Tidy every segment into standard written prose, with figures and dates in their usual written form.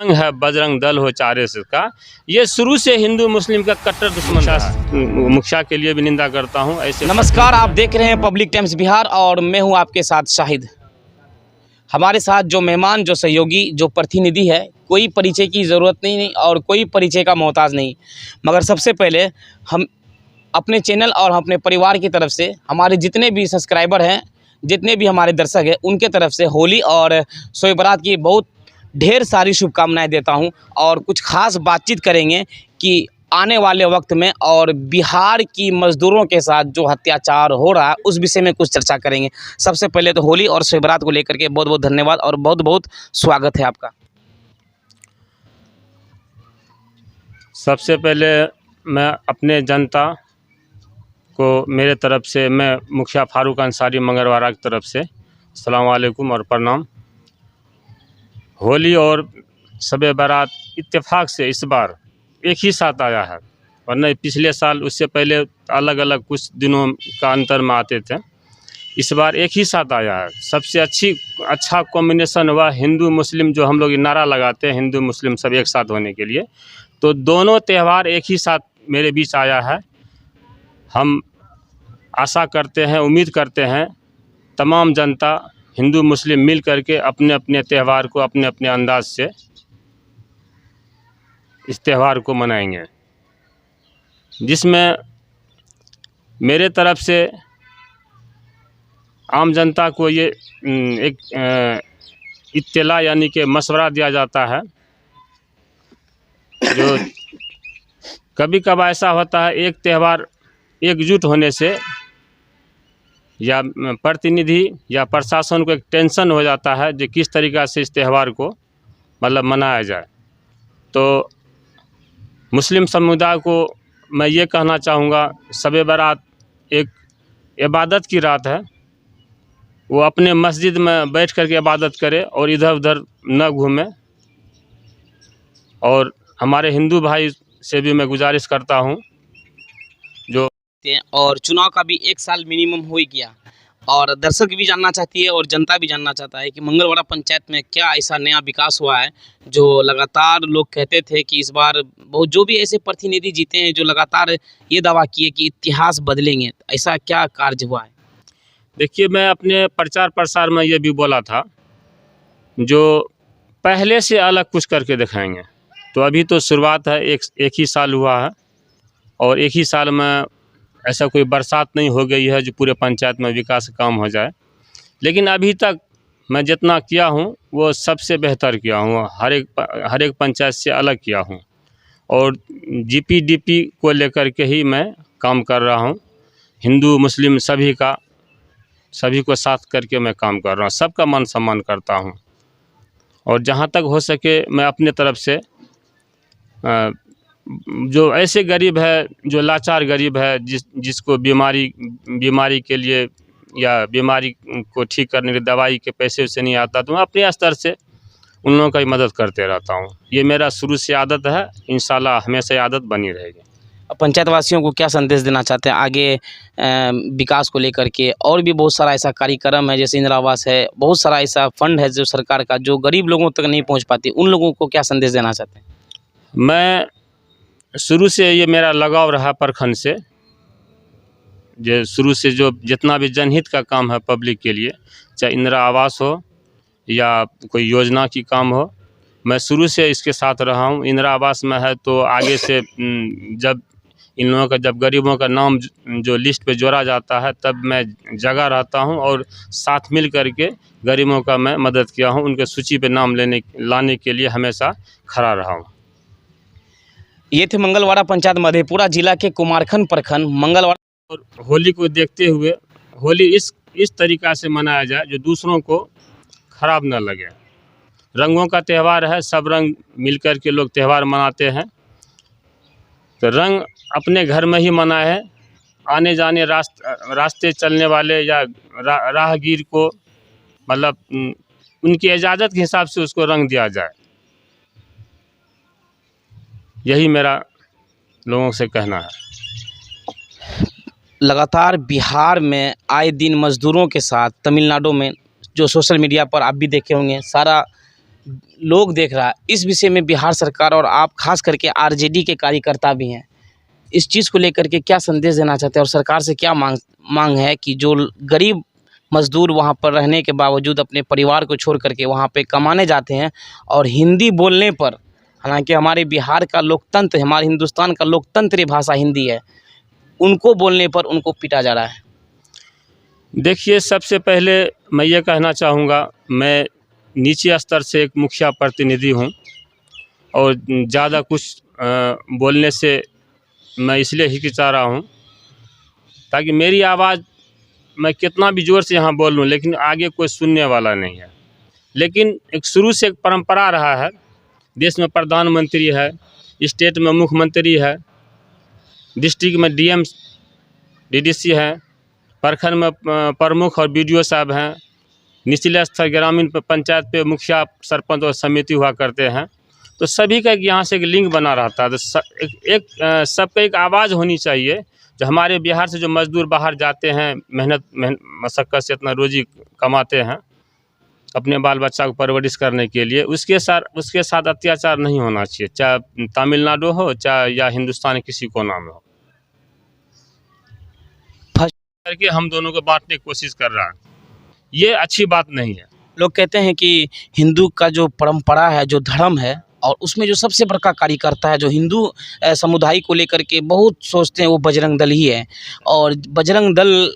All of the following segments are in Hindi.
संघ है बजरंग दल हो चारे से का, ये शुरू से हिंदू मुस्लिम का कट्टर दुश्मन रहा है। मुखिया के लिए भी निंदा करता हूँ ऐसे। नमस्कार, आप देख रहे हैं पब्लिक टाइम्स बिहार और मैं हूं आपके साथ शाहिद। हमारे साथ जो मेहमान, जो सहयोगी, जो प्रतिनिधि है, कोई परिचय की ज़रूरत नहीं और कोई परिचय का मोहताज नहीं। मगर सबसे पहले हम अपने चैनल और अपने परिवार की तरफ से हमारे जितने भी सब्सक्राइबर हैं, जितने भी हमारे दर्शक हैं, उनके तरफ से होली और शोए बारात की बहुत ढेर सारी शुभकामनाएं देता हूं। और कुछ खास बातचीत करेंगे कि आने वाले वक्त में और बिहार की मज़दूरों के साथ जो अत्याचार हो रहा है उस विषय में कुछ चर्चा करेंगे। सबसे पहले तो होली और शोए बारात को लेकर के बहुत बहुत धन्यवाद और बहुत बहुत स्वागत है आपका। सबसे पहले मैं अपने जनता को मेरे तरफ से, मैं मुखिया फारूक अंसारी मंगलवाड़ा की तरफ से अस्सलाम वालेकुम और प्रणाम। होली और शबे बारात इत्तेफाक से इस बार एक ही साथ आया है, वरना पिछले साल उससे पहले अलग अलग कुछ दिनों का अंतर में आते थे। इस बार एक ही साथ आया है। सबसे अच्छा कॉम्बिनेशन हुआ हिंदू मुस्लिम, जो हम लोग ये नारा लगाते हैं हिंदू मुस्लिम सब एक साथ होने के लिए, तो दोनों त्यौहार एक ही साथ मेरे बीच आया है। हम आशा करते हैं, उम्मीद करते हैं तमाम जनता हिंदू मुस्लिम मिल करके अपने अपने त्यौहार को अपने अपने अंदाज से इस त्यौहार को मनाएंगे, जिसमें मेरे तरफ से आम जनता को ये एक इत्तला यानी कि मशवरा दिया जाता है। जो कभी कभार ऐसा होता है, एक त्यौहार एकजुट होने से या प्रतिनिधि या प्रशासन को एक टेंशन हो जाता है जो किस तरीक़ा से इस त्यौहार को मतलब मनाया जाए। तो मुस्लिम समुदाय को मैं ये कहना चाहूँगा, शबे बारात एक इबादत की रात है। वो अपने मस्जिद में बैठ कर के इबादत करे और इधर उधर न घूमे। और हमारे हिंदू भाई से भी मैं गुजारिश करता हूँ जो, और चुनाव का भी एक साल मिनिमम हो ही गया और दर्शक भी जानना चाहती है और जनता भी जानना चाहता है कि मंगलवाड़ा पंचायत में क्या ऐसा नया विकास हुआ है जो लगातार लोग कहते थे कि इस बार बहुत जो भी ऐसे प्रतिनिधि जीते हैं जो लगातार ये दावा किए कि इतिहास बदलेंगे, ऐसा क्या कार्य हुआ है? देखिए, मैं अपने प्रचार प्रसार में ये भी बोला था जो पहले से अलग कुछ करके दिखाएंगे। तो अभी तो शुरुआत है, एक ही साल हुआ है और एक ही साल में ऐसा कोई बरसात नहीं हो गई है जो पूरे पंचायत में विकास काम हो जाए। लेकिन अभी तक मैं जितना किया हूँ वो सबसे बेहतर किया हूँ, हर एक पंचायत से अलग किया हूँ और जीपीडीपी को लेकर के ही मैं काम कर रहा हूँ। हिंदू मुस्लिम सभी को साथ करके मैं काम कर रहा हूँ, सबका मान सम्मान करता हूँ। और जहाँ तक हो सके मैं अपने तरफ से जो ऐसे गरीब है, जो लाचार गरीब है, जिसको बीमारी के लिए या बीमारी को ठीक करने के दवाई के पैसे से नहीं आता, तो मैं अपने स्तर से उन लोगों की मदद करते रहता हूँ। ये मेरा शुरू से आदत है, इंशाल्लाह हमेशा आदत बनी रहेगी। पंचायत वासियों को क्या संदेश देना चाहते हैं आगे विकास को लेकर के? और भी बहुत सारा ऐसा कार्यक्रम है, जैसे इंदिरा आवास है, बहुत सारा ऐसा फंड है जो सरकार का, जो गरीब लोगों तक नहीं पहुँच पाती, उन लोगों को क्या संदेश देना चाहते हैं? मैं शुरू से ये मेरा लगाव रहा प्रखंड से, जो शुरू से जो जितना भी जनहित का काम है पब्लिक के लिए, चाहे इंदिरा आवास हो या कोई योजना की काम हो, मैं शुरू से इसके साथ रहा हूँ। इंदिरा आवास में है तो आगे से जब इन लोगों का, जब गरीबों का नाम जो लिस्ट पे जोड़ा जाता है तब मैं जगह रहता हूँ और साथ मिल करके गरीबों का मैं मदद किया हूँ, उनके सूची पे नाम लाने के लिए हमेशा खड़ा रहा हूँ। ये थे मंगलवाड़ा पंचायत मधेपुरा जिला के कुमारखंड प्रखंड मंगलवाड़ा। और होली को देखते हुए होली इस तरीक़ा से मनाया जाए जो दूसरों को ख़राब न लगे। रंगों का त्यौहार है, सब रंग मिलकर के लोग त्यौहार मनाते हैं। तो रंग अपने घर में ही मनाए, आने जाने रास्ते चलने वाले या राहगीर को मतलब उनकी इजाज़त के हिसाब से उसको रंग दिया जाए। यही मेरा लोगों से कहना है। लगातार बिहार में आए दिन मज़दूरों के साथ तमिलनाडु में, जो सोशल मीडिया पर आप भी देखे होंगे, सारा लोग देख रहा है, इस विषय में बिहार सरकार और आप खास करके आरजेडी के कार्यकर्ता भी हैं, इस चीज़ को लेकर के क्या संदेश देना चाहते हैं और सरकार से क्या मांग है कि जो गरीब मजदूर वहाँ पर रहने के बावजूद अपने परिवार को छोड़ करके वहाँ पे कमाने जाते हैं और हिंदी बोलने पर, हालांकि हमारे बिहार का लोकतंत्र, हमारे हिंदुस्तान का लोकतंत्र भाषा हिंदी है, उनको बोलने पर उनको पीटा जा रहा है। देखिए, सबसे पहले मैं ये कहना चाहूँगा, मैं नीचे स्तर से एक मुखिया प्रतिनिधि हूँ और ज़्यादा कुछ बोलने से मैं इसलिए हिचकिचा रहा हूँ ताकि मेरी आवाज़ मैं कितना भी ज़ोर से यहाँ बोल लूँ लेकिन आगे कोई सुनने वाला नहीं है। लेकिन एक शुरू से एक परंपरा रहा है, देश में प्रधानमंत्री है, स्टेट में मुख्यमंत्री है, डिस्ट्रिक्ट में डीएम डीडीसी है, प्रखंड में प्रमुख और बीडीओ साहब हैं, निचले स्तर ग्रामीण पंचायत पे मुखिया सरपंच और समिति हुआ करते हैं। तो सभी का यहाँ से एक लिंक बना रहता है। तो सबका एक आवाज़ होनी चाहिए। जो हमारे बिहार से जो मजदूर बाहर जाते हैं, मेहनत मशक्क़त से इतना रोजी कमाते हैं अपने बाल बच्चा को परवरिश करने के लिए, उसके साथ अत्याचार नहीं होना चाहिए, चाहे तमिलनाडु हो चाहे या हिंदुस्तान के किसी कोना में हो। करके हम दोनों को बांटने की कोशिश कर रहा है, ये अच्छी बात नहीं है। लोग कहते हैं कि हिंदू का जो परंपरा है, जो धर्म है, और उसमें जो सबसे बड़ा कार्यकर्ता है जो हिंदू समुदाय को लेकर के बहुत सोचते हैं, वो बजरंग दल ही है। और बजरंग दल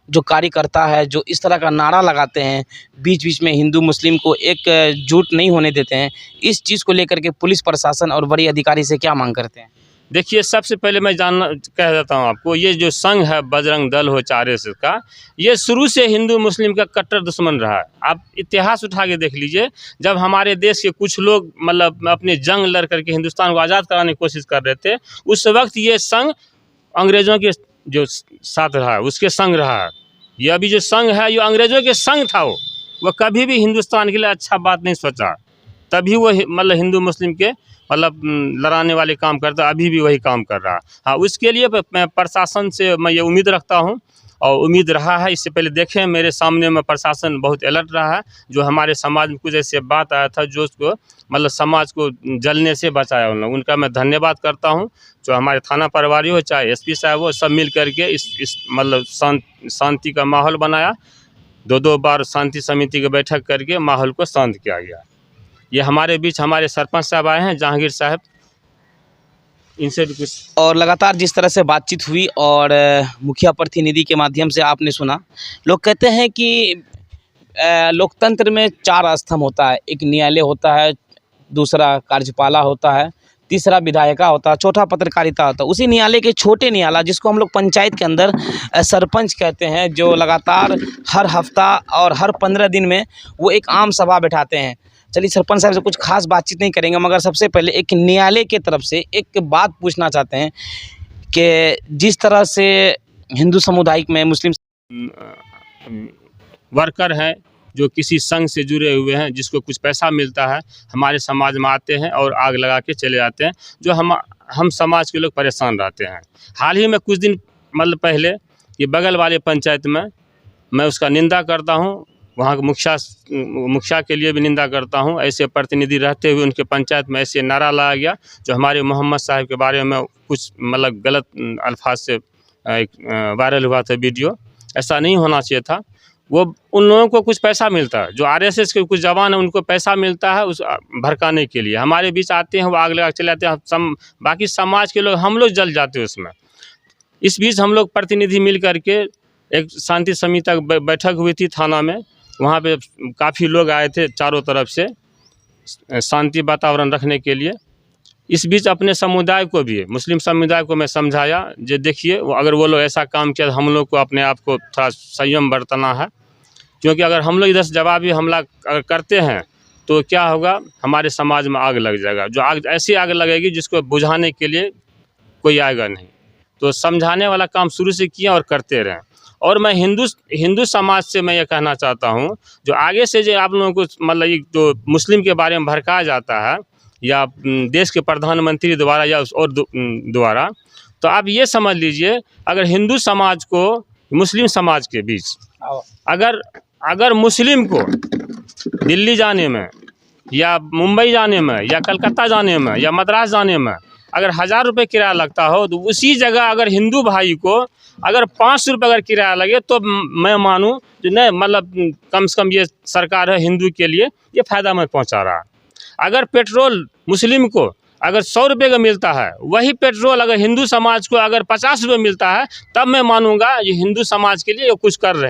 जो कार्यकर्ता है, जो इस तरह का नारा लगाते हैं, बीच बीच में हिंदू मुस्लिम को एकजुट नहीं होने देते हैं, इस चीज़ को लेकर के पुलिस प्रशासन और बड़े अधिकारी से क्या मांग करते हैं? देखिए, सबसे पहले मैं कह देता हूँ आपको, ये जो संघ है बजरंग दल हो RSS का, ये शुरू से हिंदू मुस्लिम का कट्टर दुश्मन रहा है। आप इतिहास उठा के देख लीजिए, जब हमारे देश के कुछ लोग मतलब अपने जंग लड़ करके हिंदुस्तान को आज़ाद कराने की कोशिश कर रहे थे, उस वक्त ये संघ अंग्रेज़ों के जो साथ रहा है, उसके संग रहा है। ये अभी जो संघ है, ये अंग्रेज़ों के संग था। वो कभी भी हिंदुस्तान के लिए अच्छा बात नहीं सोचा, तभी वो मतलब हिंदू मुस्लिम के मतलब लड़ाने वाले काम करता, अभी भी वही काम कर रहा। हाँ, उसके लिए मैं प्रशासन से मैं ये उम्मीद रखता हूँ और उम्मीद रहा है। इससे पहले देखें मेरे सामने में प्रशासन बहुत अलर्ट रहा है। जो हमारे समाज में कुछ ऐसे बात आया था जो उसको मतलब समाज को जलने से बचाया उन लोग, उनका मैं धन्यवाद करता हूँ। जो हमारे थाना प्रभारी हो चाहे SP साहब हो, सब मिल करके इस मतलब शांति का माहौल बनाया। 2 बार शांति समिति की बैठक करके माहौल को शांत किया गया। ये हमारे बीच हमारे सरपंच साहब आए हैं, जहांगीर साहब, इनसे भी कुछ। और लगातार जिस तरह से बातचीत हुई और मुखिया प्रतिनिधि के माध्यम से आपने सुना, लोग कहते हैं कि लोकतंत्र में 4 स्तंभ होता है, एक न्यायालय होता है, दूसरा कार्यपाला होता है, तीसरा विधायिका होता है, चौथा पत्रकारिता होता है। उसी न्यायालय के छोटे न्यायालय, जिसको हम लोग पंचायत के अंदर सरपंच कहते हैं, जो लगातार हर हफ्ता और हर 15 दिन में वो एक आम सभा बैठाते हैं। चलिए, सरपंच साहब से कुछ खास बातचीत नहीं करेंगे, मगर सबसे पहले एक न्यायालय की तरफ से एक बात पूछना चाहते हैं कि जिस तरह से हिंदू समुदाय में मुस्लिम वर्कर हैं जो किसी संघ से जुड़े हुए हैं, जिसको कुछ पैसा मिलता है, हमारे समाज में आते हैं और आग लगा के चले जाते हैं, जो हम समाज के लोग परेशान रहते हैं। हाल ही में कुछ दिन मतलब पहले ये बगल वाले पंचायत में मैं उसका निंदा करता हूँ, वहाँ के मुखिया के लिए भी निंदा करता हूँ। ऐसे प्रतिनिधि रहते हुए उनके पंचायत में ऐसे नारा लाया गया जो हमारे मोहम्मद साहब के बारे में कुछ मतलब गलत अल्फाज से वायरल हुआ था वीडियो। ऐसा नहीं होना चाहिए था। वो उन लोगों को कुछ पैसा मिलता है, जो RSS के कुछ जवान है उनको पैसा मिलता है उस भड़काने के लिए। हमारे बीच आते हैं, वो आग लगा चले जाते हैं, बाकी समाज के लोग हम लोग जल जाते हैं उसमें। इस बीच हम लोग प्रतिनिधि मिल करके एक शांति समिति की बैठक हुई थी थाना में। वहाँ पे काफ़ी लोग आए थे चारों तरफ से शांति वातावरण रखने के लिए। इस बीच अपने समुदाय को भी, मुस्लिम समुदाय को मैं समझाया, जो देखिए अगर वो लोग ऐसा काम किया तो हम लोग को अपने आप को थोड़ा संयम बरतना है, क्योंकि अगर हम लोग इधर से जवाबी हमला अगर करते हैं तो क्या होगा, हमारे समाज में आग लग जाएगा। जो आग ऐसी आग लगेगी जिसको बुझाने के लिए कोई आएगा नहीं। तो समझाने वाला काम शुरू से किया और करते रहें। और मैं हिंदू समाज से मैं ये कहना चाहता हूँ, जो आगे से जो आप लोगों को मतलब जो मुस्लिम के बारे में भड़काया जाता है या देश के प्रधानमंत्री द्वारा या और द्वारा, तो आप ये समझ लीजिए, अगर हिंदू समाज को मुस्लिम समाज के बीच अगर मुस्लिम को दिल्ली जाने में या मुंबई जाने में या कलकत्ता जाने में या मद्रास जाने में अगर 1000 रुपये किराया लगता हो, तो उसी जगह अगर हिंदू भाई को अगर 500 रुपये अगर किराया लगे तो मैं मानूँ कि नहीं, मतलब कम से कम ये सरकार है हिंदू के लिए ये फ़ायदा मत पहुंचा रहा है। अगर पेट्रोल मुस्लिम को अगर 100 रुपये का मिलता है, वही पेट्रोल अगर हिंदू समाज को अगर 50 रुपये मिलता है, तब मैं मानूंगा ये हिंदू समाज के लिए ये कुछ कर रहे हैं।